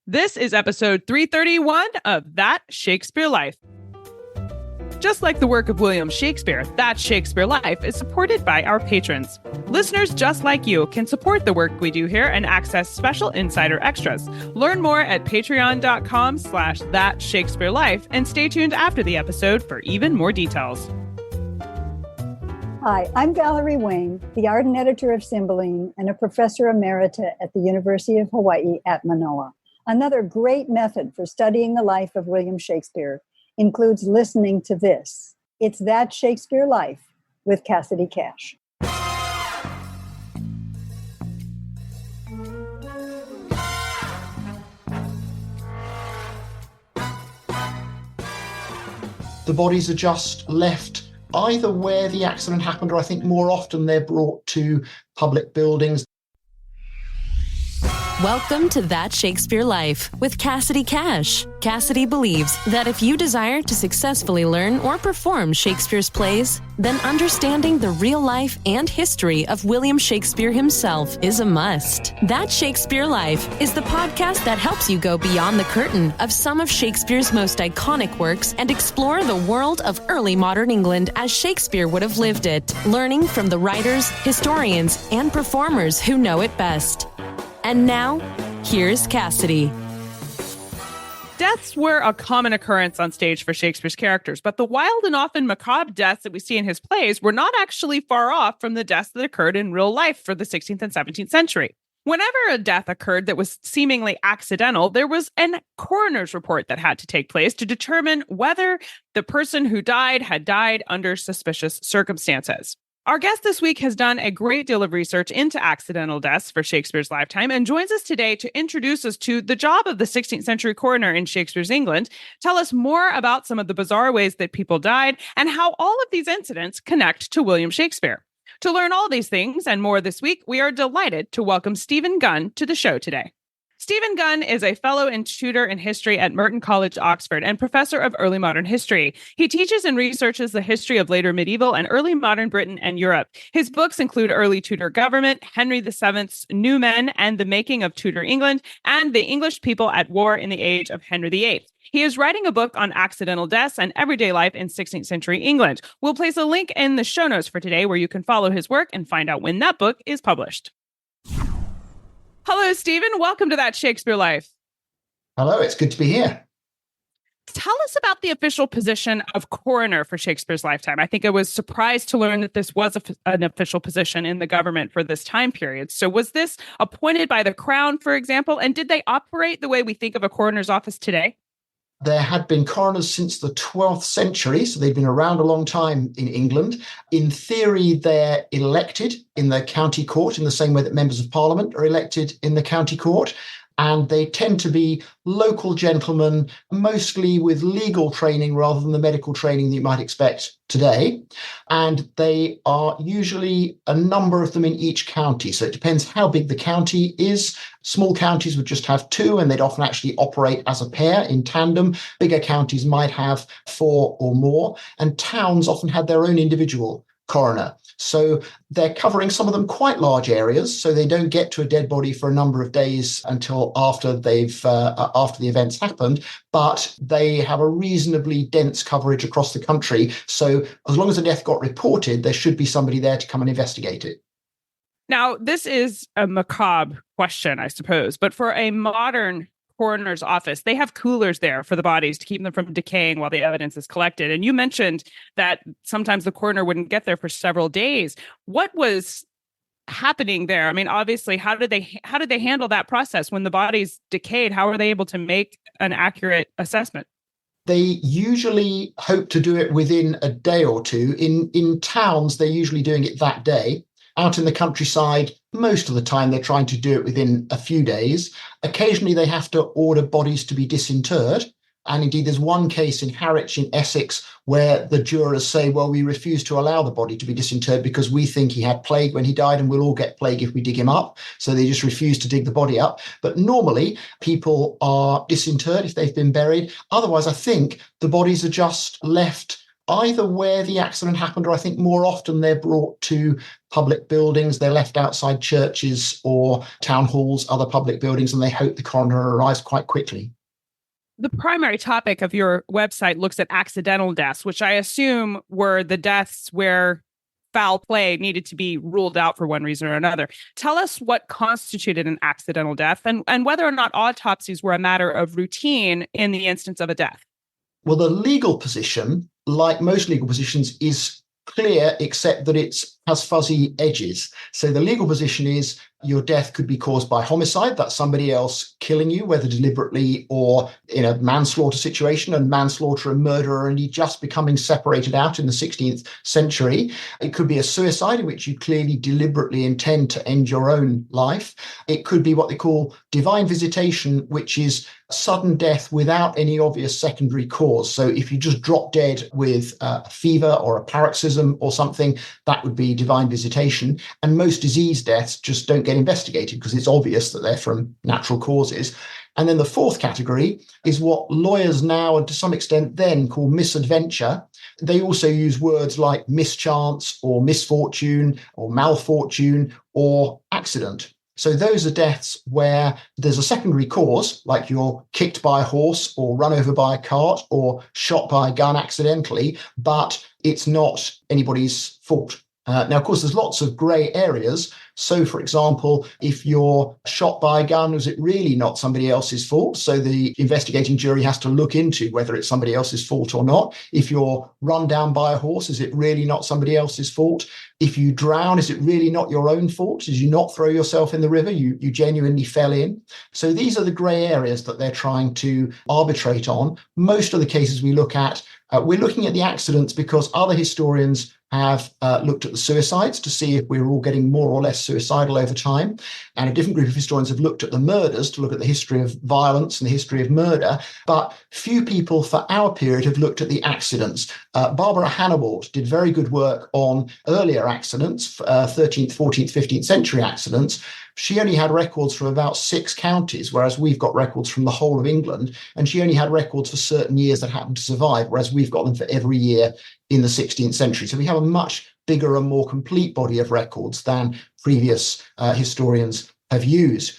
This is episode 331 of That Shakespeare Life. Just like the work of William Shakespeare, That Shakespeare Life is supported by our patrons. Listeners just like you can support the work we do here and access special insider extras. Learn more at patreon.com/That Shakespeare Life and stay tuned after the episode for even more details. Hi, I'm Valerie Wayne, the art and editor of Cymbeline and a professor emerita at the University of Hawaii at Manoa. Another great method for studying the life of William Shakespeare includes listening to this. It's That Shakespeare Life with Cassidy Cash. The bodies are just left either where the accident happened, or I think more often they're brought to public buildings. Welcome to That Shakespeare Life with Cassidy Cash. Cassidy believes that if you desire to successfully learn or perform Shakespeare's plays, then understanding the real life and history of William Shakespeare himself is a must. That Shakespeare Life is the podcast that helps you go beyond the curtain of some of Shakespeare's most iconic works and explore the world of early modern England as Shakespeare would have lived it, learning from the writers, historians, and performers who know it best. And now, here's Cassidy. Deaths were a common occurrence on stage for Shakespeare's characters, but the wild and often macabre deaths that we see in his plays were not actually far off from the deaths that occurred in real life for the 16th and 17th century. Whenever a death occurred that was seemingly accidental, there was a coroner's report that had to take place to determine whether the person who died had died under suspicious circumstances. Our guest this week has done a great deal of research into accidental deaths for Shakespeare's lifetime and joins us today to introduce us to the job of the 16th century coroner in Shakespeare's England, tell us more about some of the bizarre ways that people died, and how all of these incidents connect to William Shakespeare. To learn all these things and more this week, we are delighted to welcome Steven Gunn to the show today. Steven Gunn is a fellow and tutor in history at Merton College, Oxford, and professor of early modern history. He teaches and researches the history of later medieval and early modern Britain and Europe. His books include Early Tudor Government, Henry VII's New Men and the Making of Tudor England, and The English People at War in the Age of Henry VIII. He is writing a book on accidental deaths and everyday life in 16th century England. We'll place a link in the show notes for today where you can follow his work and find out when that book is published. Hello, Steven. Welcome to That Shakespeare Life. Hello, it's good to be here. Tell us about the official position of coroner for Shakespeare's lifetime. I think I was surprised to learn that this was an official position in the government for this time period. So was this appointed by the crown, for example, and did they operate the way we think of a coroner's office today? There had been coroners since the 12th century, so they'd been around a long time in England. In theory, they're elected in the county court in the same way that members of parliament are elected in the county court. And they tend to be local gentlemen, mostly with legal training rather than the medical training that you might expect today. And they are usually a number of them in each county. So it depends how big the county is. Small counties would just have two, and they'd often actually operate as a pair in tandem. Bigger counties might have four or more. And towns often had their own individual coroner. So they're covering some of them quite large areas, so they don't get to a dead body for a number of days until after after the events happened, but they have a reasonably dense coverage across the country. So as long as a death got reported, there should be somebody there to come and investigate it. Now, this is a macabre question, I suppose, but for a modern coroner's office, they have coolers there for the bodies to keep them from decaying while the evidence is collected. And you mentioned that sometimes the coroner wouldn't get there for several days. What was happening there? I mean, obviously, how did they handle that process when the bodies decayed? How were they able to make an accurate assessment? They usually hope to do it within a day or two. In towns, they're usually doing it that day. Out in the countryside, most of the time they're trying to do it within a few days. Occasionally they have to order bodies to be disinterred. And indeed, there's one case in Harwich in Essex where the jurors say, well, we refuse to allow the body to be disinterred because we think he had plague when he died and we'll all get plague if we dig him up. So they just refuse to dig the body up. But normally people are disinterred if they've been buried. Otherwise, I think the bodies are just left either where the accident happened, or I think more often they're brought to public buildings. They're left outside churches or town halls, other public buildings, and they hope the coroner arrives quite quickly. The primary topic of your website looks at accidental deaths, which I assume were the deaths where foul play needed to be ruled out for one reason or another. Tell us what constituted an accidental death and whether or not autopsies were a matter of routine in the instance of a death. Well, the legal position, like most legal positions, is clear, except that it has fuzzy edges. So the legal position is your death could be caused by homicide. That's somebody else killing you, whether deliberately or in a manslaughter situation, and manslaughter and murder are only just becoming separated out in the 16th century. It could be a suicide in which you clearly deliberately intend to end your own life. It could be what they call divine visitation, which is sudden death without any obvious secondary cause. So if you just drop dead with a fever or a paroxysm or something, that would be divine visitation. And most disease deaths just don't get investigated because it's obvious that they're from natural causes. And then the fourth category is what lawyers now, and to some extent then, call misadventure. They also use words like mischance or misfortune or malfortune or accident. So those are deaths where there's a secondary cause, like you're kicked by a horse or run over by a cart or shot by a gun accidentally, but it's not anybody's fault. Now, of course, there's lots of grey areas. So, for example, if you're shot by a gun, is it really not somebody else's fault? So the investigating jury has to look into whether it's somebody else's fault or not. If you're run down by a horse, is it really not somebody else's fault? If you drown, is it really not your own fault? Did you not throw yourself in the river? You genuinely fell in. So these are the grey areas that they're trying to arbitrate on. Most of the cases we look at, we're looking at the accidents because other historians have looked at the suicides to see if we're all getting more or less suicidal over time. And a different group of historians have looked at the murders to look at the history of violence and the history of murder. But few people for our period have looked at the accidents. Barbara Hannawalt did very good work on earlier accidents, 13th, 14th, 15th century accidents. She only had records from about 6 counties, whereas we've got records from the whole of England. And she only had records for certain years that happened to survive, whereas we've got them for every year in the 16th century. So we have a much bigger and more complete body of records than previous historians have used.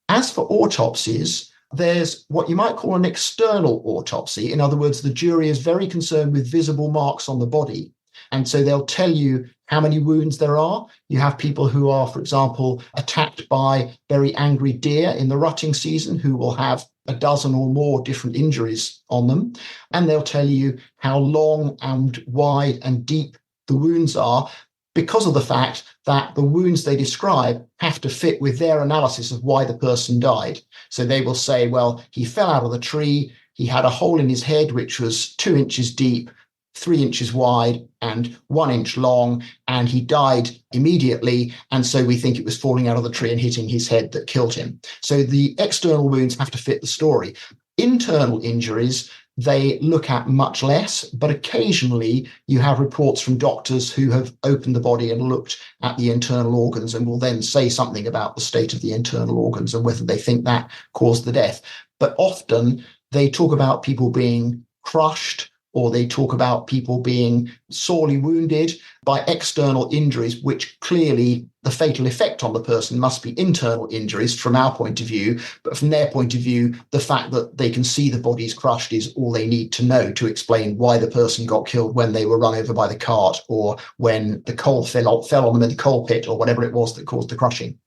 As for autopsies, there's what you might call an external autopsy. In other words, the jury is very concerned with visible marks on the body. And so they'll tell you how many wounds there are. You have people who are, for example, attacked by very angry deer in the rutting season who will have a dozen or more different injuries on them. And they'll tell you how long and wide and deep the wounds are, because of the fact that the wounds they describe have to fit with their analysis of why the person died. So they will say, well, he fell out of the tree, he had a hole in his head which was 2 inches deep, 3 inches wide and 1 inch long, and he died immediately. And so we think it was falling out of the tree and hitting his head that killed him. So the external wounds have to fit the story. Internal injuries, they look at much less, but occasionally you have reports from doctors who have opened the body and looked at the internal organs and will then say something about the state of the internal organs and whether they think that caused the death. But often they talk about people being crushed, or they talk about people being sorely wounded by external injuries, which clearly the fatal effect on the person must be internal injuries from our point of view. But from their point of view, the fact that they can see the bodies crushed is all they need to know to explain why the person got killed when they were run over by the cart, or when the coal fell on them in the coal pit, or whatever it was that caused the crushing.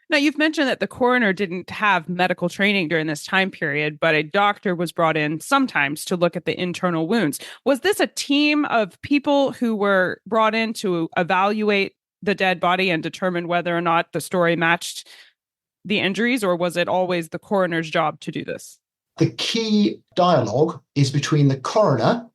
Now, you've mentioned that the coroner didn't have medical training during this time period, but a doctor was brought in sometimes to look at the internal wounds. Was this a team of people who were brought in to evaluate the dead body and determine whether or not the story matched the injuries, or was it always the coroner's job to do this? The key dialogue is between the coroner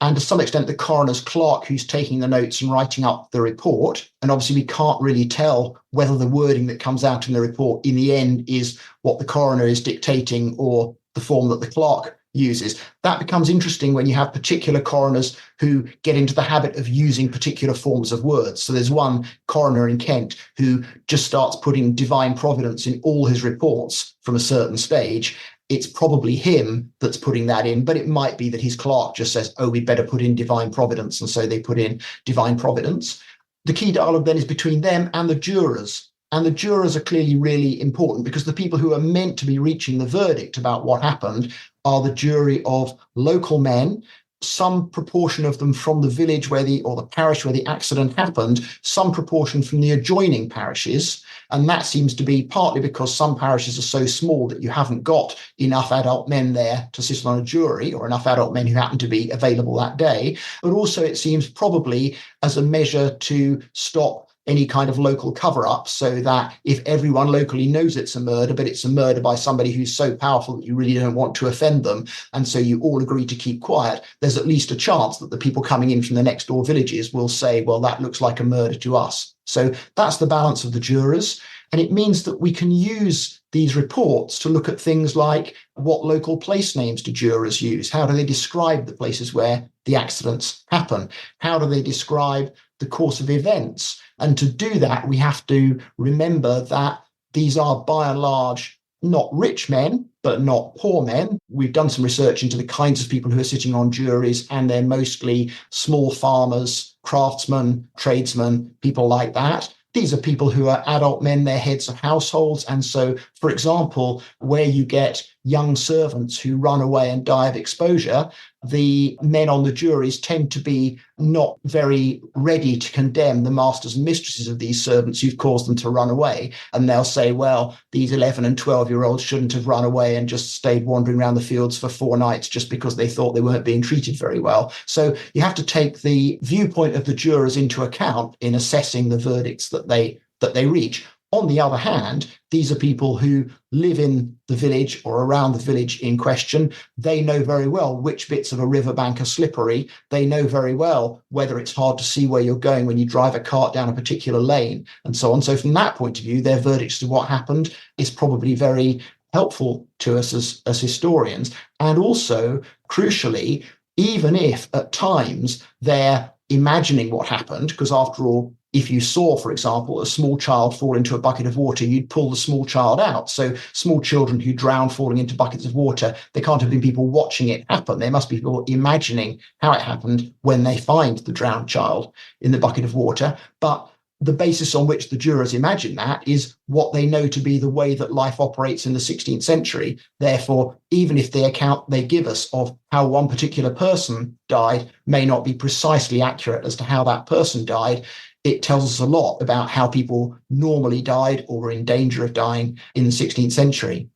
and to some extent the coroner's clerk who's taking the notes and writing up the report. And obviously we can't really tell whether the wording that comes out in the report in the end is what the coroner is dictating or the form that the clerk uses. That becomes interesting when you have particular coroners who get into the habit of using particular forms of words. So there's one coroner in Kent who just starts putting divine providence in all his reports from a certain stage. it's probably him that's putting that in, but it might be that his clerk just says, oh, we better put in divine providence. And so they put in divine providence. The key dialogue then is between them and the jurors. And the jurors are clearly really important because the people who are meant to be reaching the verdict about what happened are the jury of local men, some proportion of them from the village or the parish where the accident happened, some proportion from the adjoining parishes. And that seems to be partly because some parishes are so small that you haven't got enough adult men there to sit on a jury, or enough adult men who happen to be available that day. But also it seems probably as a measure to stop any kind of local cover-up, so that if everyone locally knows it's a murder, but it's a murder by somebody who's so powerful that you really don't want to offend them, and so you all agree to keep quiet, there's at least a chance that the people coming in from the next door villages will say, well, that looks like a murder to us. So that's the balance of the jurors. And it means that we can use these reports to look at things like, what local place names do jurors use? How do they describe the places where the accidents happen? How do they describe the course of events? And to do that, we have to remember that these are by and large not rich men, but not poor men. We've done some research into the kinds of people who are sitting on juries, and they're mostly small farmers, craftsmen, tradesmen, people like that. These are people who are adult men, they're heads of households. And so, for example, where you get young servants who run away and die of exposure, the men on the juries tend to be not very ready to condemn the masters and mistresses of these servants who've caused them to run away. And they'll say, well, these 11 and 12-year-olds shouldn't have run away and just stayed wandering around the fields for 4 nights just because they thought they weren't being treated very well. So you have to take the viewpoint of the jurors into account in assessing the verdicts that they reach. On the other hand, these are people who live in the village or around the village in question. They know very well which bits of a riverbank are slippery. They know very well whether it's hard to see where you're going when you drive a cart down a particular lane and so on. So from that point of view, their verdicts to what happened is probably very helpful to us as historians. And also, crucially, even if at times they're imagining what happened, because after all, if you saw, for example, a small child fall into a bucket of water, you'd pull the small child out. So small children who drown falling into buckets of water, there can't have been people watching it happen. There must be people imagining how it happened when they find the drowned child in the bucket of water. But the basis on which the jurors imagine that is what they know to be the way that life operates in the 16th century. Therefore, even if the account they give us of how one particular person died may not be precisely accurate as to how that person died, it tells us a lot about how people normally died or were in danger of dying in the 16th century.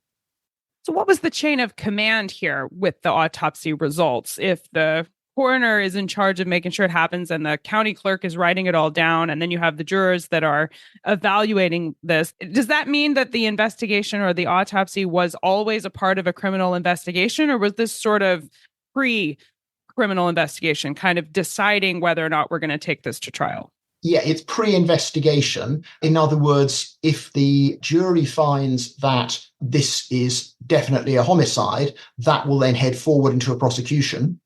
So what was the chain of command here with the autopsy results? If the coroner is in charge of making sure it happens and the county clerk is writing it all down, and then you have the jurors that are evaluating this, does that mean that the investigation or the autopsy was always a part of a criminal investigation, or was this sort of pre-criminal investigation, kind of deciding whether or not we're going to take this to trial? Yeah, it's pre-investigation. In other words, if the jury finds that this is definitely a homicide, that will then head forward into a prosecution.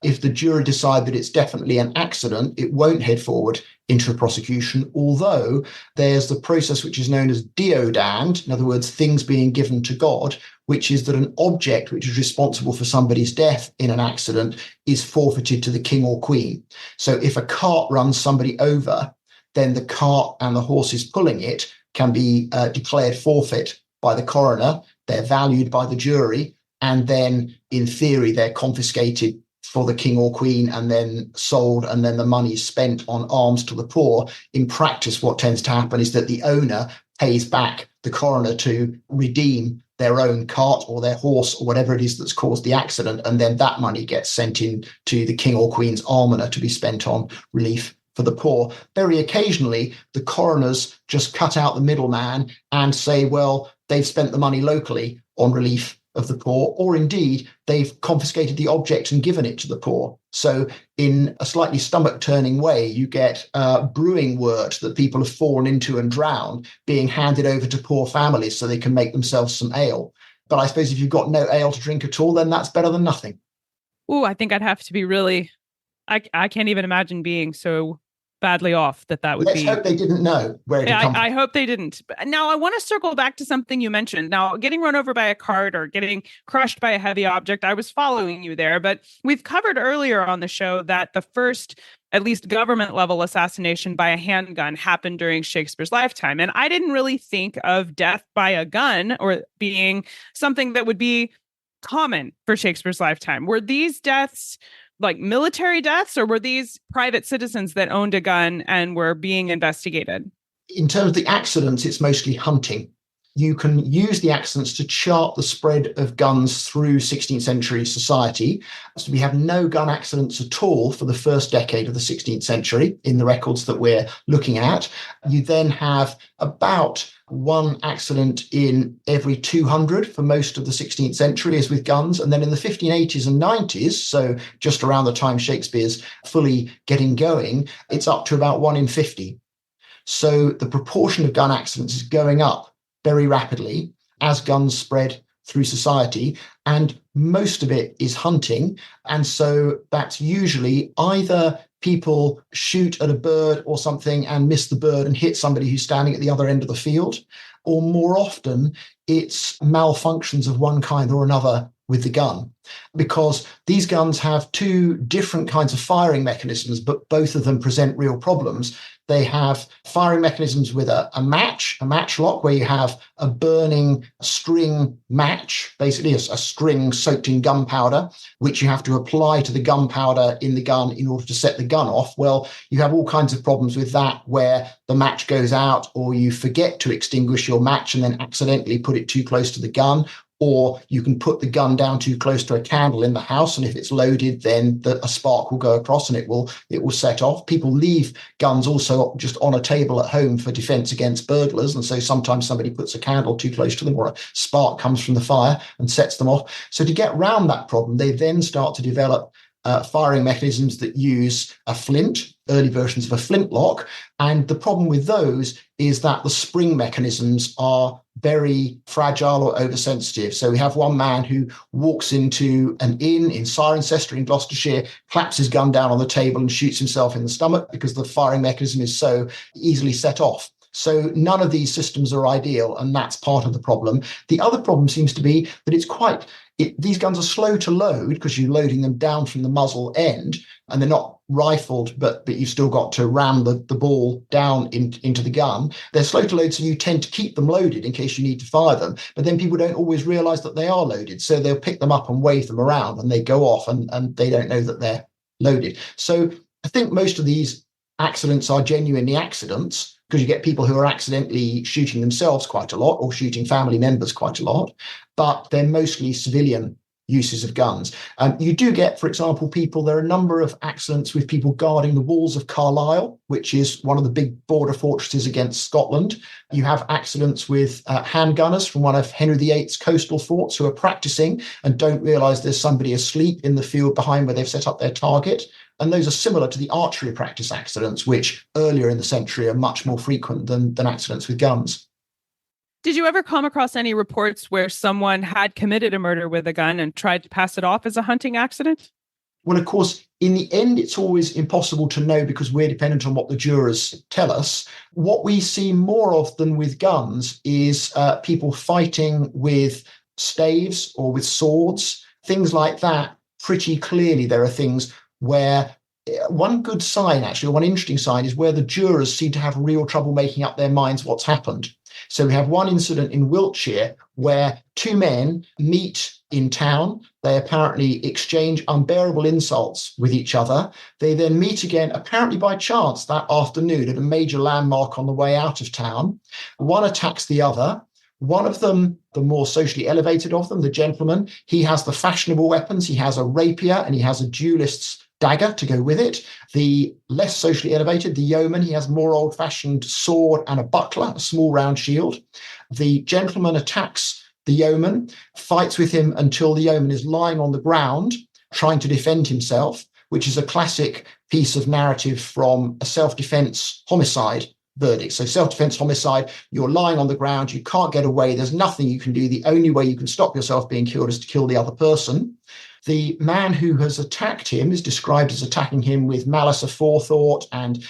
If the jury decide that it's definitely an accident, it won't head forward into a prosecution, although there's the process which is known as deodand, in other words, things being given to God, which is that an object which is responsible for somebody's death in an accident is forfeited to the king or queen. So if a cart runs somebody over, then the cart and the horses pulling it can be declared forfeit by the coroner. They're valued by the jury, and then in theory, they're confiscated for the king or queen and then sold, and then the money is spent on alms to the poor. In practice, what tends to happen is that the owner pays back the coroner to redeem their own cart or their horse or whatever it is that's caused the accident, and then that money gets sent in to the king or queen's almoner to be spent on relief for the poor. Very occasionally, the coroners just cut out the middleman and say, well, they've spent the money locally on relief of the poor, or indeed they've confiscated the object and given it to the poor. So in a slightly stomach-turning way, you get brewing wort that people have fallen into and drowned being handed over to poor families so they can make themselves some ale. But I suppose if you've got no ale to drink at all, then that's better than nothing. Ooh, I think I'd have to be really, I can't even imagine being so badly off that would Let's be. hope they didn't know where it had come from. I hope they didn't. Now, I want to circle back to something you mentioned. Now, getting run over by a cart or getting crushed by a heavy object, I was following you there. But we've covered earlier on the show that the first, at least government level assassination by a handgun happened during Shakespeare's lifetime. And I didn't really think of death by a gun or being something that would be common for Shakespeare's lifetime. Were these deaths like military deaths, or were these private citizens that owned a gun and were being investigated? In terms of the accidents, it's mostly hunting. You can use the accidents to chart the spread of guns through 16th century society. So we have no gun accidents at all for the first decade of the 16th century in the records that we're looking at. You then have about one accident in every 200 for most of the 16th century is with guns. And then in the 1580s and 90s, so just around the time Shakespeare's fully getting going, it's up to about 1 in 50. So the proportion of gun accidents is going up very rapidly as guns spread through society, and most of it is hunting. And so that's usually either people shoot at a bird or something and miss the bird and hit somebody who's standing at the other end of the field, or more often it's malfunctions of one kind or another with the gun, because these guns have two different kinds of firing mechanisms, but both of them present real problems. They have firing mechanisms with a matchlock, where you have a burning string match, basically a string soaked in gunpowder, which you have to apply to the gunpowder in the gun in order to set the gun off. Well, you have all kinds of problems with that, where the match goes out, or you forget to extinguish your match and then accidentally put it too close to the gun. Or you can put the gun down too close to a candle in the house, and if it's loaded, then a spark will go across and it will set off. People leave guns also just on a table at home for defense against burglars, and so sometimes somebody puts a candle too close to them, or a spark comes from the fire and sets them off. So to get around that problem, they then start to develop firing mechanisms that use a flint, early versions of a flintlock. And the problem with those is that the spring mechanisms are very fragile or oversensitive. So we have one man who walks into an inn in Cirencester in Gloucestershire, claps his gun down on the table and shoots himself in the stomach because the firing mechanism is so easily set off. So none of these systems are ideal, and that's part of the problem. The other problem seems to be that these guns are slow to load because you're loading them down from the muzzle end, and they're not rifled, but you've still got to ram the ball down into the gun. They're slow to load, so you tend to keep them loaded in case you need to fire them. But then people don't always realize that they are loaded. So they'll pick them up and wave them around, and they go off, and they don't know that they're loaded. So I think most of these accidents are genuinely accidents, because you get people who are accidentally shooting themselves quite a lot or shooting family members quite a lot, but they're mostly civilian uses of guns. You do get, for example, there are a number of accidents with people guarding the walls of Carlisle, which is one of the big border fortresses against Scotland. You have accidents with handgunners from one of Henry VIII's coastal forts who are practicing and don't realise there's somebody asleep in the field behind where they've set up their target. And those are similar to the archery practice accidents, which earlier in the century are much more frequent than accidents with guns. Did you ever come across any reports where someone had committed a murder with a gun and tried to pass it off as a hunting accident? Well, of course, in the end, it's always impossible to know because we're dependent on what the jurors tell us. What we see more of than with guns is people fighting with staves or with swords, things like that. Pretty clearly, there are things where one good sign, actually, one interesting sign is where the jurors seem to have real trouble making up their minds what's happened. So we have one incident in Wiltshire where two men meet in town. They apparently exchange unbearable insults with each other. They then meet again, apparently by chance, that afternoon at a major landmark on the way out of town. One attacks the other. One of them, the more socially elevated of them, the gentleman, he has the fashionable weapons. He has a rapier and he has a duelist's dagger to go with it. The less socially elevated, the yeoman, he has more old-fashioned sword and a buckler, a small round shield. The gentleman attacks the yeoman, fights with him until the yeoman is lying on the ground, trying to defend himself, which is a classic piece of narrative from a self-defense homicide verdict. So self-defense homicide, you're lying on the ground, you can't get away, there's nothing you can do. The only way you can stop yourself being killed is to kill the other person. The man who has attacked him is described as attacking him with malice aforethought and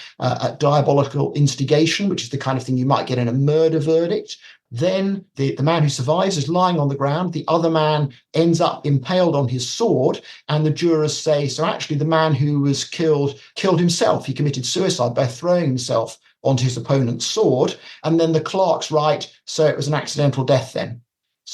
diabolical instigation, which is the kind of thing you might get in a murder verdict. Then the man who survives is lying on the ground. The other man ends up impaled on his sword. And the jurors say, so actually the man who was killed himself. He committed suicide by throwing himself onto his opponent's sword. And then the clerks write, so it was an accidental death then.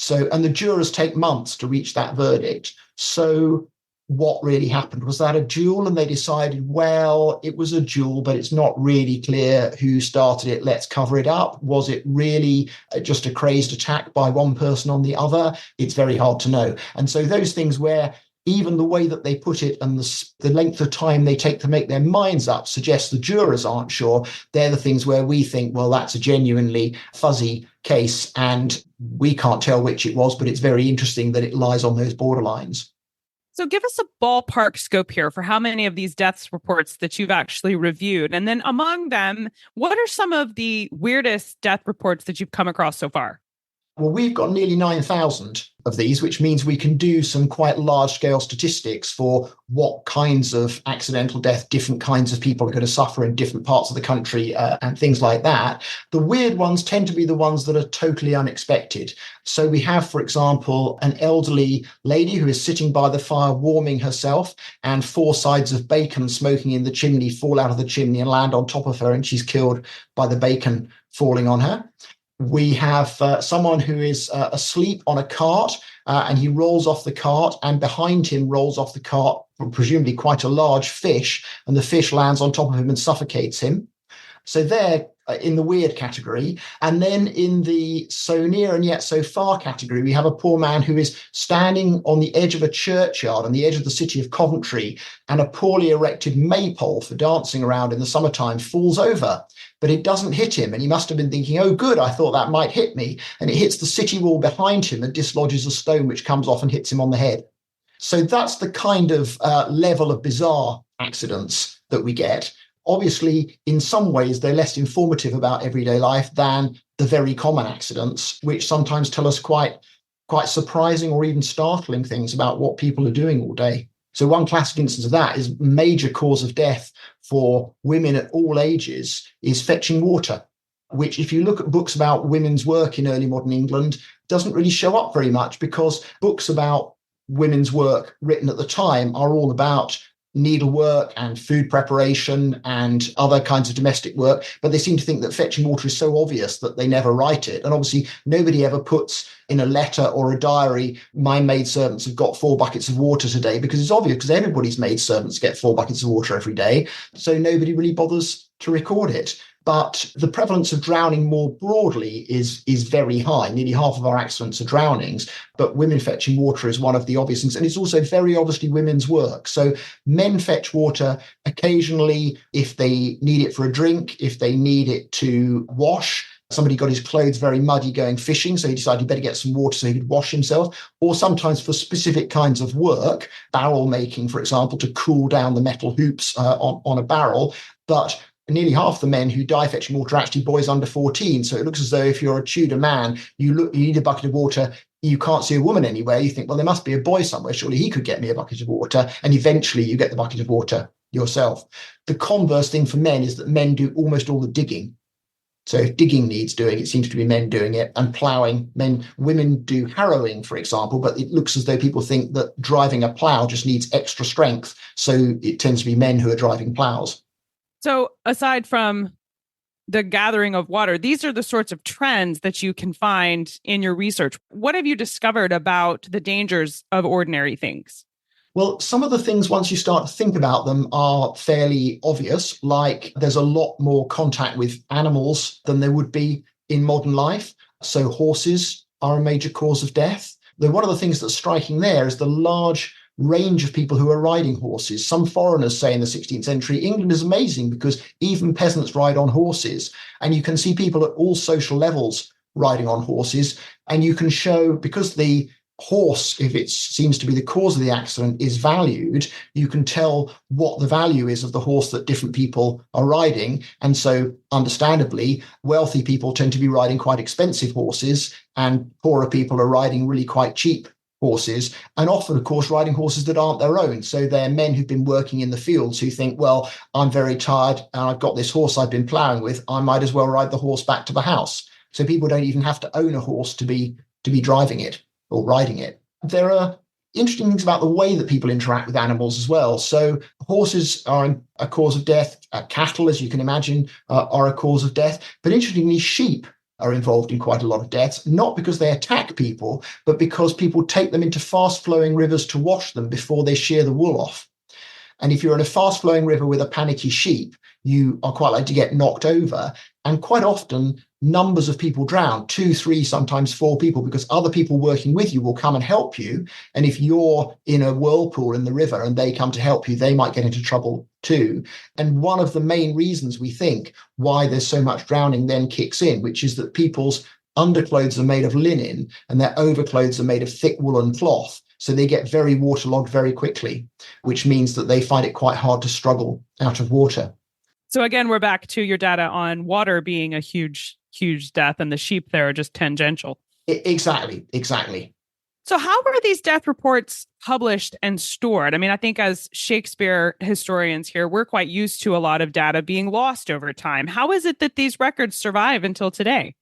And the jurors take months to reach that verdict. So what really happened? Was that a duel? And they decided, well, it was a duel, but it's not really clear who started it. Let's cover it up. Was it really just a crazed attack by one person on the other? It's very hard to know. And so those things where even the way that they put it and the length of time they take to make their minds up suggests the jurors aren't sure. They're the things where we think, well, that's a genuinely fuzzy case and we can't tell which it was, but it's very interesting that it lies on those borderlines. So give us a ballpark scope here for how many of these deaths reports that you've actually reviewed. And then among them, what are some of the weirdest death reports that you've come across so far? Well, we've got nearly 9,000 of these, which means we can do some quite large-scale statistics for what kinds of accidental death different kinds of people are going to suffer in different parts of the country and things like that. The weird ones tend to be the ones that are totally unexpected. So we have, for example, an elderly lady who is sitting by the fire warming herself, and 4 sides of bacon smoking in the chimney fall out of the chimney and land on top of her, and she's killed by the bacon falling on her. We have someone who is asleep on a cart and he rolls off the cart, and behind him rolls off the cart, presumably quite a large fish, and the fish lands on top of him and suffocates him. So they're in the weird category. And then in the so near and yet so far category, we have a poor man who is standing on the edge of a churchyard on the edge of the city of Coventry, and a poorly erected maypole for dancing around in the summertime falls over, but it doesn't hit him. And he must have been thinking, oh, good, I thought that might hit me. And it hits the city wall behind him and dislodges a stone which comes off and hits him on the head. So that's the kind of level of bizarre accidents that we get. Obviously, in some ways, they're less informative about everyday life than the very common accidents, which sometimes tell us quite surprising or even startling things about what people are doing all day. So one classic instance of that is major cause of death for women at all ages is fetching water, which, if you look at books about women's work in early modern England, doesn't really show up very much, because books about women's work written at the time are all about needlework and food preparation and other kinds of domestic work, but they seem to think that fetching water is so obvious that they never write it. And obviously nobody ever puts in a letter or a diary, my maidservants have got 4 buckets of water today, because it's obvious, because everybody's maidservants get 4 buckets of water every day, so nobody really bothers to record it. But the prevalence of drowning more broadly is very high. Nearly half of our accidents are drownings, but women fetching water is one of the obvious things. And it's also very obviously women's work. So men fetch water occasionally if they need it for a drink, if they need it to wash. Somebody got his clothes very muddy going fishing, so he decided he better get some water so he could wash himself. Or sometimes for specific kinds of work, barrel making, for example, to cool down the metal hoops on a barrel. But nearly half the men who die fetching water are actually boys under 14. So it looks as though if you're a Tudor man, you need a bucket of water, you can't see a woman anywhere. You think, well, there must be a boy somewhere. Surely he could get me a bucket of water. And eventually you get the bucket of water yourself. The converse thing for men is that men do almost all the digging. So if digging needs doing, it seems to be men doing it, and ploughing. Women do harrowing, for example, but it looks as though people think that driving a plough just needs extra strength. So it tends to be men who are driving ploughs. So aside from the gathering of water, these are the sorts of trends that you can find in your research. What have you discovered about the dangers of ordinary things? Well, some of the things, once you start to think about them, are fairly obvious, like there's a lot more contact with animals than there would be in modern life. So horses are a major cause of death. Though one of the things that's striking there is the large range of people who are riding horses. Some foreigners say in the 16th century, England is amazing because even peasants ride on horses. And you can see people at all social levels riding on horses. And you can show, because the horse, if it seems to be the cause of the accident, is valued, you can tell what the value is of the horse that different people are riding. And so, understandably, wealthy people tend to be riding quite expensive horses, and poorer people are riding really quite cheap horses, and often, of course, riding horses that aren't their own. So they're men who've been working in the fields who think, well, I'm very tired and I've got this horse I've been ploughing with, I might as well ride the horse back to the house. So people don't even have to own a horse to be driving it or riding it. There are interesting things about the way that people interact with animals as well. So horses are a cause of death. Cattle, as you can imagine, are a cause of death. But interestingly, sheep are involved in quite a lot of deaths, not because they attack people, but because people take them into fast-flowing rivers to wash them before they shear the wool off. And if you're in a fast-flowing river with a panicky sheep, you are quite likely to get knocked over. And quite often, numbers of people drown, 2, 3, sometimes 4 people, because other people working with you will come and help you. And if you're in a whirlpool in the river and they come to help you, they might get into trouble too. And one of the main reasons we think why there's so much drowning then kicks in, which is that people's underclothes are made of linen and their overclothes are made of thick woolen cloth. So they get very waterlogged very quickly, which means that they find it quite hard to struggle out of water. So again, we're back to your data on water being a huge death, and the sheep there are just tangential. Exactly. So how were these death reports published and stored? I mean, I think as Shakespeare historians here, we're quite used to a lot of data being lost over time. How is it that these records survive until today?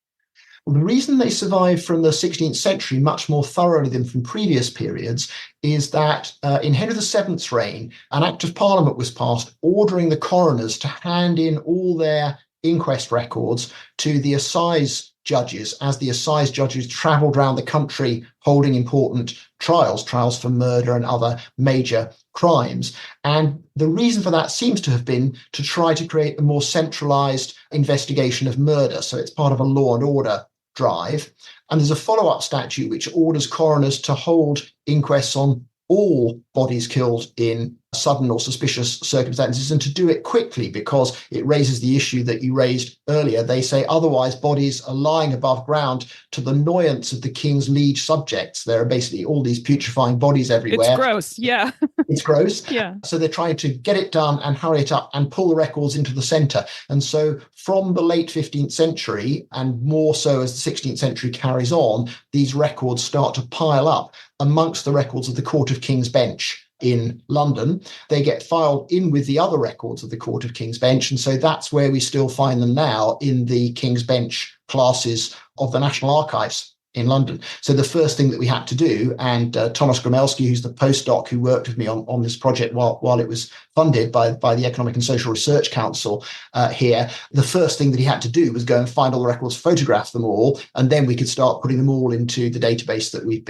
Well, the reason they survive from the 16th century much more thoroughly than from previous periods is that in Henry VII's reign, an Act of Parliament was passed ordering the coroners to hand in all their inquest records to the assize judges as the assize judges travelled around the country holding important trials for murder and other major crimes. And the reason for that seems to have been to try to create a more centralised investigation of murder. So it's part of a law and order drive. And there's a follow-up statute which orders coroners to hold inquests on all bodies killed in sudden or suspicious circumstances, and to do it quickly, because it raises the issue that you raised earlier. They say otherwise bodies are lying above ground to the annoyance of the king's liege subjects. There are basically all these putrefying bodies everywhere. It's gross. Yeah. It's gross. Yeah. So they're trying to get it done and hurry it up and pull the records into the centre. And so from the late 15th century, and more so as the 16th century carries on, these records start to pile up amongst the records of the Court of King's Bench in London. They get filed in with the other records of the Court of King's Bench. And so that's where we still find them now, in the King's Bench classes of the National Archives in London. So the first thing that we had to do, and Thomas Gromelski, who's the postdoc who worked with me on this project while it was funded by the Economic and Social Research Council here, the first thing that he had to do was go and find all the records, photograph them all, and then we could start putting them all into the database that we've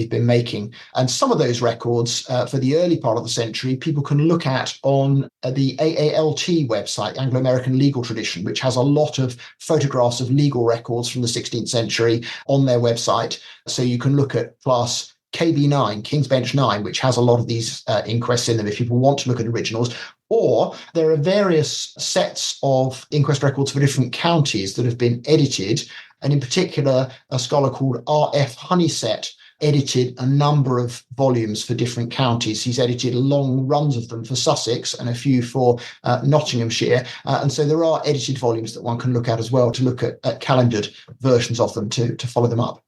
been making. And some of those records for the early part of the century, people can look at on the AALT website, Anglo-American Legal Tradition, which has a lot of photographs of legal records from the 16th century on their website. So you can look at class KB9, King's Bench 9, which has a lot of these inquests in them if people want to look at originals. Or there are various sets of inquest records for different counties that have been edited. And in particular, a scholar called R.F. Honeysett edited a number of volumes for different counties. He's edited long runs of them for Sussex and a few for Nottinghamshire. And so there are edited volumes that one can look at as well, to look at calendared versions of them to follow them up.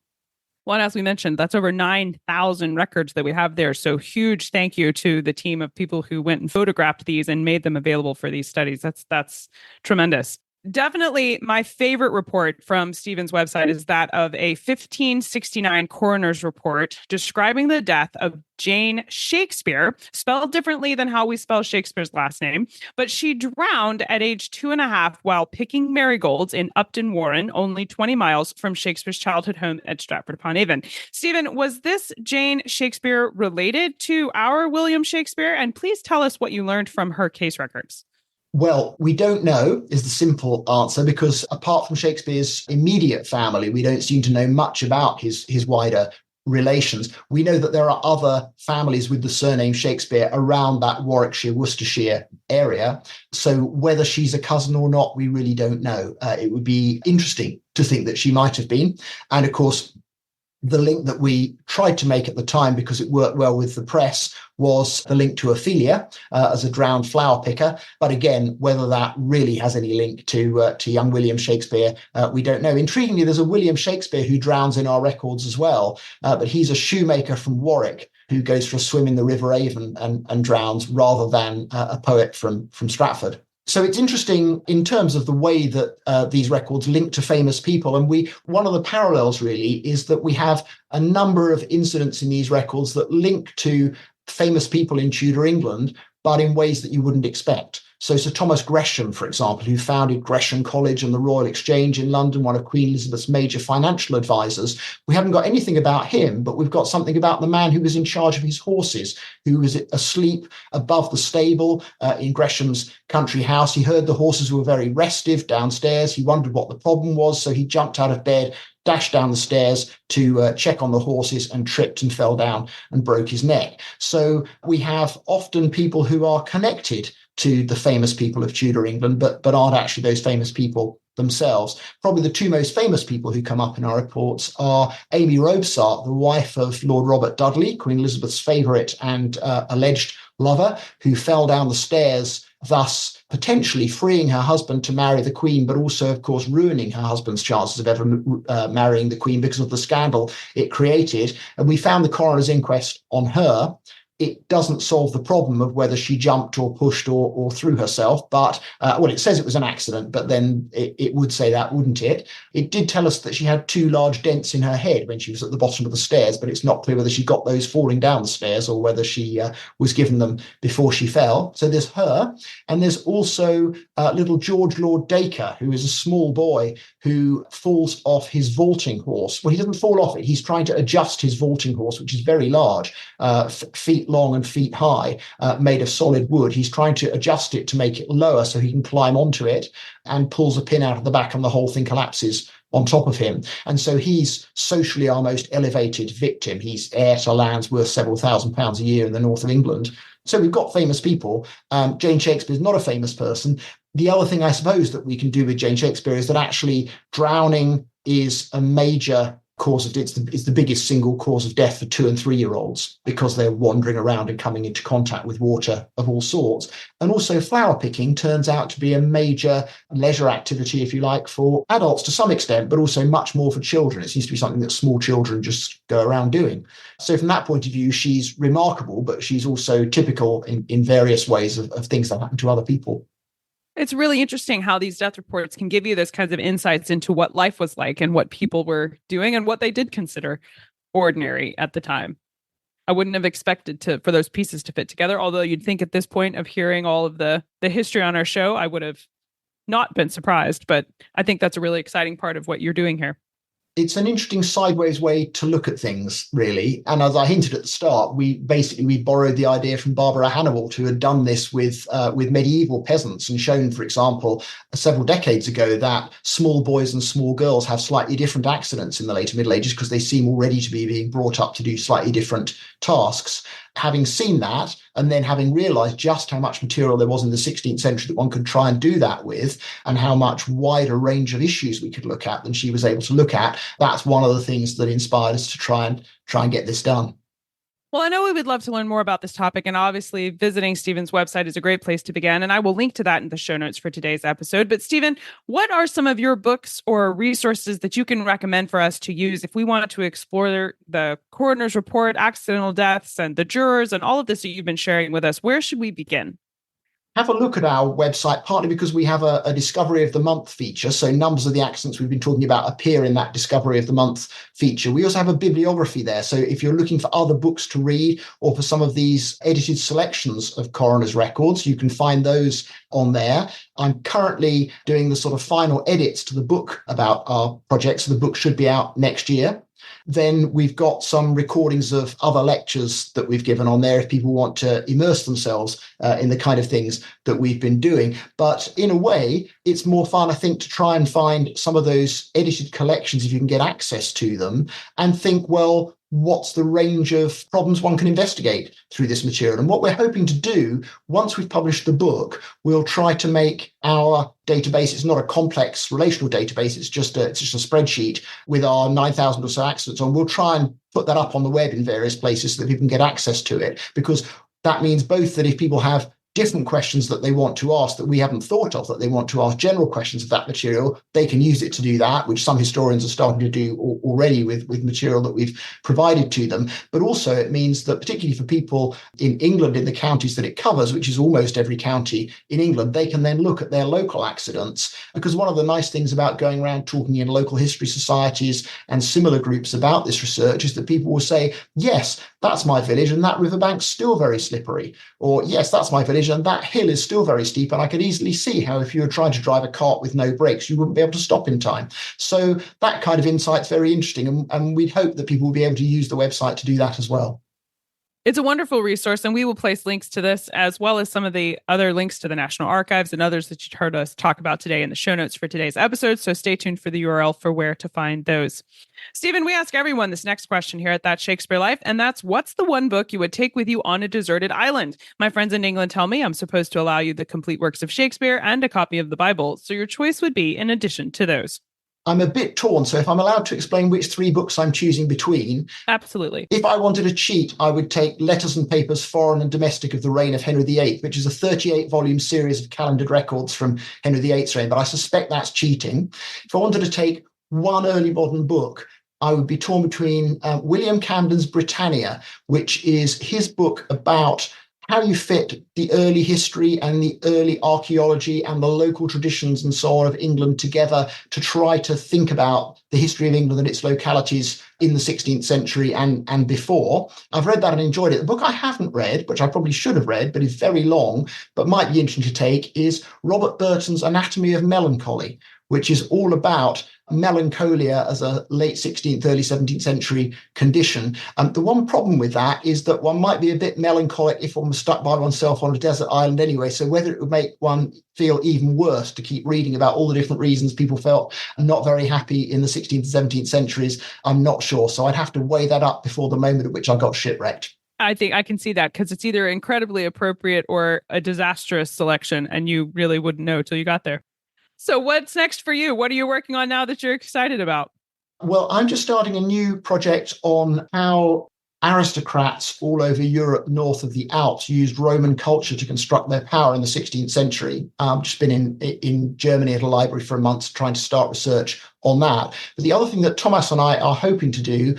Well, and as we mentioned, that's over 9,000 records that we have there. So huge thank you to the team of people who went and photographed these and made them available for these studies. That's tremendous. Definitely my favorite report from Steven's website is that of a 1569 coroner's report describing the death of Jane Shakespeare, spelled differently than how we spell Shakespeare's last name, but she drowned at age 2.5 while picking marigolds in Upton Warren, only 20 miles from Shakespeare's childhood home at Stratford-upon-Avon. Stephen, was this Jane Shakespeare related to our William Shakespeare? And please tell us what you learned from her case records. Well, we don't know is the simple answer, because apart from Shakespeare's immediate family, we don't seem to know much about his wider relations. We know that there are other families with the surname Shakespeare around that Warwickshire, Worcestershire area. So whether she's a cousin or not, we really don't know. It would be interesting to think that she might have been. And of course, The link that we tried to make at the time, because it worked well with the press, was the link to Ophelia as a drowned flower picker. But again, whether that really has any link to young William Shakespeare, we don't know. Intriguingly, there's a William Shakespeare who drowns in our records as well, but he's a shoemaker from Warwick who goes for a swim in the River Avon and drowns, rather than a poet from Stratford. So it's interesting in terms of the way that these records link to famous people. And one of the parallels really is that we have a number of incidents in these records that link to famous people in Tudor England, but in ways that you wouldn't expect. So Sir Thomas Gresham, for example, who founded Gresham College and the Royal Exchange in London, one of Queen Elizabeth's major financial advisors, we haven't got anything about him, but we've got something about the man who was in charge of his horses, who was asleep above the stable in Gresham's country house. He heard the horses were very restive downstairs. He wondered what the problem was, so he jumped out of bed, dashed down the stairs to check on the horses, and tripped and fell down and broke his neck. So we have often people who are connected to the famous people of Tudor England, but aren't actually those famous people themselves. Probably the two most famous people who come up in our reports are Amy Robsart, the wife of Lord Robert Dudley, Queen Elizabeth's favourite and alleged lover, who fell down the stairs, thus potentially freeing her husband to marry the Queen, but also, of course, ruining her husband's chances of ever marrying the Queen because of the scandal it created. And we found the coroner's inquest on her. It doesn't solve the problem of whether she jumped or pushed or threw herself, but, it says it was an accident, but then it would say that, wouldn't it? It did tell us that she had 2 large dents in her head when she was at the bottom of the stairs, but it's not clear whether she got those falling down the stairs or whether she was given them before she fell. So there's her. And there's also little George Lord Dacre, who is a small boy who falls off his vaulting horse. Well, he doesn't fall off it. He's trying to adjust his vaulting horse, which is very large, feet long and feet high, made of solid wood. He's trying to adjust it to make it lower so he can climb onto it, and pulls a pin out of the back, and the whole thing collapses on top of him. And so he's socially our most elevated victim. He's heir to lands worth several £1,000s a year in the north of England. So we've got famous people. Jane Shakespeare is not a famous person. The other thing I suppose that we can do with Jane Shakespeare is that actually drowning is a major cause of it's the biggest single cause of death for 2 and 3 year olds, because they're wandering around and coming into contact with water of all sorts. And also flower picking turns out to be a major leisure activity, if you like, for adults to some extent, but also much more for children. It seems to be something that small children just go around doing. So from that point of view, she's remarkable, but she's also typical in various ways of things that happen to other people. It's really interesting how these death reports can give you those kinds of insights into what life was like and what people were doing and what they did consider ordinary at the time. I wouldn't have expected for those pieces to fit together, although you'd think at this point of hearing all of the history on our show, I would have not been surprised. But I think that's a really exciting part of what you're doing here. It's an interesting sideways way to look at things, really. And as I hinted at the start, we borrowed the idea from Barbara Hannibal, who had done this with medieval peasants and shown, for example, several decades ago that small boys and small girls have slightly different accidents in the later Middle Ages because they seem already to be being brought up to do slightly different tasks. Having seen that, and then having realized just how much material there was in the 16th century that one could try and do that with, and how much wider range of issues we could look at than she was able to look at, that's one of the things that inspired us to try and get this done. Well, I know we would love to learn more about this topic, and obviously visiting Steven's website is a great place to begin, and I will link to that in the show notes for today's episode. But Steven, what are some of your books or resources that you can recommend for us to use if we wanted to explore the coroner's report, accidental deaths, and the jurors, and all of this that you've been sharing with us? Where should we begin? Have a look at our website, partly because we have a Discovery of the Month feature. So numbers of the accidents we've been talking about appear in that Discovery of the Month feature. We also have a bibliography there. So if you're looking for other books to read or for some of these edited selections of coroner's records, you can find those on there. I'm currently doing the sort of final edits to the book about our project. So the book should be out next year. Then we've got some recordings of other lectures that we've given on there if people want to immerse themselves in the kind of things that we've been doing. But in a way, it's more fun, I think, to try and find some of those edited collections if you can get access to them and think, well, what's the range of problems one can investigate through this material. And what we're hoping to do, once we've published the book, we'll try to make our database, it's not a complex relational database, it's just a spreadsheet with our 9,000 or so accidents on. We'll try and put that up on the web in various places so that people can get access to it, because that means both that if people have different questions that they want to ask that we haven't thought of, that they want to ask general questions of that material, they can use it to do that, which some historians are starting to do already with material that we've provided to them. But also it means that particularly for people in England, in the counties that it covers, which is almost every county in England, they can then look at their local accidents. Because one of the nice things about going around talking in local history societies and similar groups about this research is that people will say, yes, that's my village and that riverbank's still very slippery. Or yes, that's my village and that hill is still very steep, and I could easily see how if you were trying to drive a cart with no brakes, you wouldn't be able to stop in time. So that kind of insight's very interesting, and we'd hope that people will be able to use the website to do that as well. It's a wonderful resource, and we will place links to this as well as some of the other links to the National Archives and others that you heard us talk about today in the show notes for today's episode. So stay tuned for the URL for where to find those. Stephen, we ask everyone this next question here at That Shakespeare Life, and that's, what's the one book you would take with you on a deserted island? My friends in England tell me I'm supposed to allow you the complete works of Shakespeare and a copy of the Bible, so your choice would be in addition to those. I'm a bit torn, so if I'm allowed to explain which three books I'm choosing between. Absolutely. If I wanted to cheat, I would take Letters and Papers, Foreign and Domestic of the Reign of Henry VIII, which is a 38-volume series of calendared records from Henry VIII's reign, but I suspect that's cheating. If I wanted to take one early modern book, I would be torn between William Camden's Britannia, which is his book about how you fit the early history and the early archaeology and the local traditions and so on of England together to try to think about the history of England and its localities in the 16th century and before. I've read that and enjoyed it. The book I haven't read, which I probably should have read, but is very long, but might be interesting to take, is Robert Burton's Anatomy of Melancholy, which is all about melancholia as a late 16th, early 17th century condition. The one problem with that is that one might be a bit melancholic if one was stuck by oneself on a desert island anyway. So whether it would make one feel even worse to keep reading about all the different reasons people felt not very happy in the 16th and 17th centuries, I'm not sure. So I'd have to weigh that up before the moment at which I got shipwrecked. I think I can see that, because it's either incredibly appropriate or a disastrous selection, and you really wouldn't know till you got there. So what's next for you? What are you working on now that you're excited about? Well, I'm just starting a new project on how aristocrats all over Europe north of the Alps used Roman culture to construct their power in the 16th century. I've just been in Germany at a library for a month trying to start research on that. But the other thing that Thomas and I are hoping to do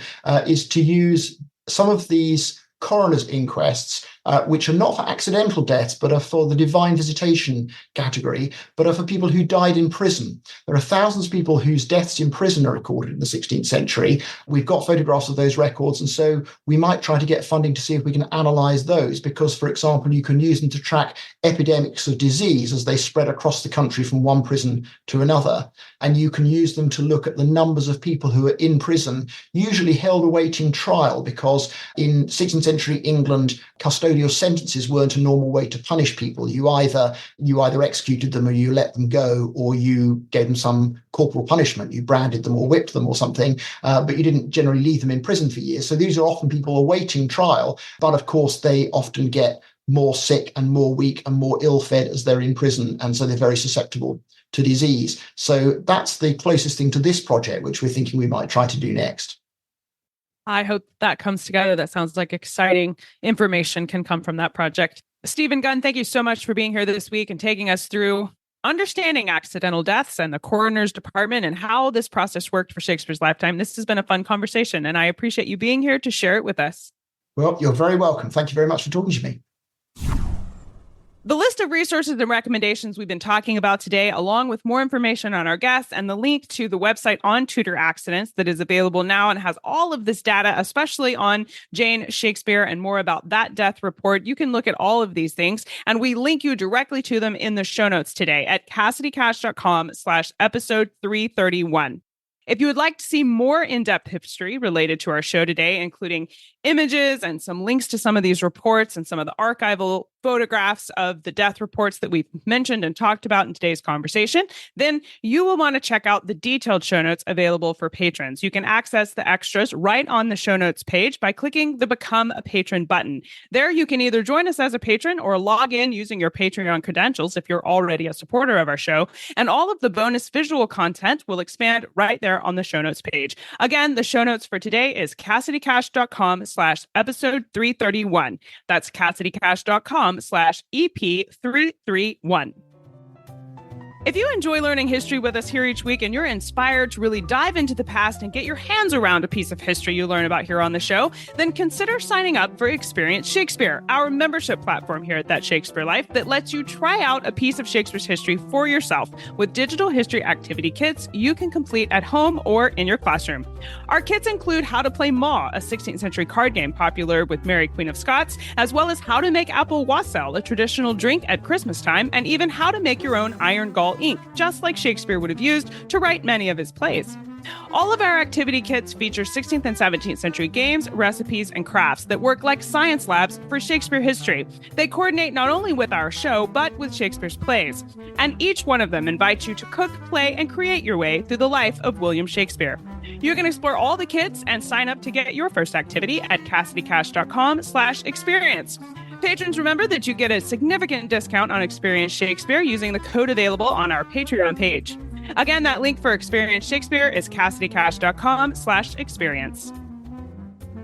is to use some of these coroner's inquests, which are not for accidental deaths, but are for the divine visitation category, but are for people who died in prison. There are thousands of people whose deaths in prison are recorded in the 16th century. We've got photographs of those records, and so we might try to get funding to see if we can analyse those, because, for example, you can use them to track epidemics of disease as they spread across the country from one prison to another. And you can use them to look at the numbers of people who are in prison, usually held awaiting trial, because in 16th century England, custodial sentences weren't a normal way to punish people. You either executed them or you let them go, or you gave them some corporal punishment. You branded them or whipped them or something, but you didn't generally leave them in prison for years. So these are often people awaiting trial, but of course they often get more sick and more weak and more ill-fed as they're in prison, and so they're very susceptible to disease. So that's the closest thing to this project, which we're thinking we might try to do next. I hope that comes together. That sounds like exciting information can come from that project. Steven Gunn, thank you so much for being here this week and taking us through understanding accidental deaths and the coroner's department and how this process worked for Shakespeare's lifetime. This has been a fun conversation, and I appreciate you being here to share it with us. Well, you're very welcome. Thank you very much for talking to me. The list of resources and recommendations we've been talking about today, along with more information on our guests and the link to the website on Tudor accidents that is available now and has all of this data, especially on Jane Shakespeare and more about that death report. You can look at all of these things, and we link you directly to them in the show notes today at CassidyCash.com/episode 331. If you would like to see more in-depth history related to our show today, including images and some links to some of these reports and some of the archival photographs of the death reports that we've mentioned and talked about in today's conversation, then you will want to check out the detailed show notes available for patrons. You can access the extras right on the show notes page by clicking the Become a Patron button. There you can either join us as a patron or log in using your Patreon credentials if you're already a supporter of our show. And all of the bonus visual content will expand right there on the show notes page. Again, the show notes for today is CassidyCash.com/episode 331. That's CassidyCash.com/EP331. If you enjoy learning history with us here each week and you're inspired to really dive into the past and get your hands around a piece of history you learn about here on the show, then consider signing up for Experience Shakespeare, our membership platform here at That Shakespeare Life that lets you try out a piece of Shakespeare's history for yourself with digital history activity kits you can complete at home or in your classroom. Our kits include how to play Maw, a 16th century card game popular with Mary Queen of Scots, as well as how to make apple wassail, a traditional drink at Christmas time, and even how to make your own iron gall ink, just like Shakespeare would have used to write many of his plays. All of our activity kits feature 16th and 17th century games, recipes, and crafts that work like science labs for Shakespeare history. They coordinate not only with our show, but with Shakespeare's plays. And each one of them invites you to cook, play, and create your way through the life of William Shakespeare. You can explore all the kits and sign up to get your first activity at CassidyCash.com/experience. Patrons, remember that you get a significant discount on Experience Shakespeare using the code available on our Patreon page. Again, that link for Experience Shakespeare is CassidyCash.com/experience.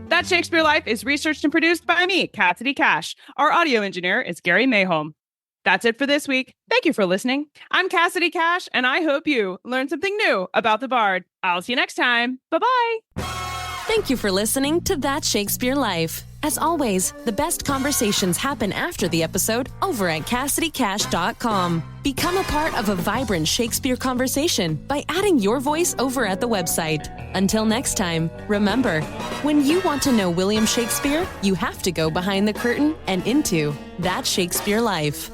That Shakespeare Life is researched and produced by me, Cassidy Cash. Our audio engineer is Gary Mayholm. That's it for this week. Thank you for listening. I'm Cassidy Cash, and I hope you learned something new about the Bard. I'll see you next time. Bye-bye. Thank you for listening to That Shakespeare Life. As always, the best conversations happen after the episode over at CassidyCash.com. Become a part of a vibrant Shakespeare conversation by adding your voice over at the website. Until next time, remember, when you want to know William Shakespeare, you have to go behind the curtain and into That Shakespeare Life.